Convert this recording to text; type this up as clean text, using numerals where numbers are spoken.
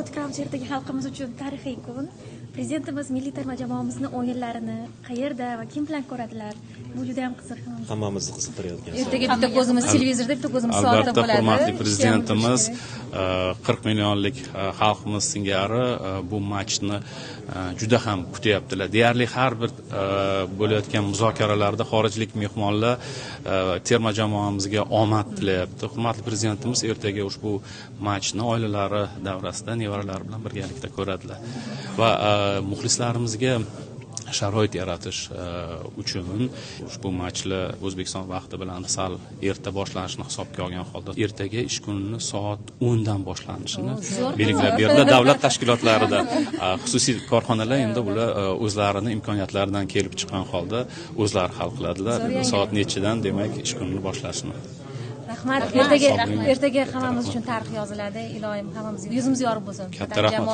Ertaga xalqimiz uchun tarixiy kun. Prezidentimiz milliy terma jamoamizni o'yinlarini qayerda va kim bilan ko'radilar? Bu juda ham qiziq. Hammamizni qiziqtirayotgan. Ertaga bitta ko'zimiz televizorda, bitta ko'zimiz soatda bo'ladi. Albatta, hurmatli prezidentimiz 40 millionlik xalqimiz singari bu matchni juda ham kutyaptilar. Deyarli har bir bo'layotgan muzokaralarda xorijlik mehmonlar terma jamoamizga omad tilayapti. Hurmatli prezidentimiz ertaga ushbu matchni oilalari davrasida nevaralari bilan birgalikda ko'radilar. Va muxlislarimizga sharoit yaratish uchun ushbu matchlar O'zbekiston vaqti bilan sal erta boshlanishini hisobga olgan holda ertaga ish kunini soat 10 dan boshlanishini belgilab berdi. Davlat tashkilotlarida xususiy korxonalar endi bular o'zlarining imkoniyatlaridan kelib chiqqan holda o'zlari hal qiladilar. Soat nechidan demak ish kunini boshlashni. Rahmat. Ertaga hammamiz uchun tarix yoziladi. Iloyim hammamizga yuzimiz yorug' bo'lsin. Katta rahmat.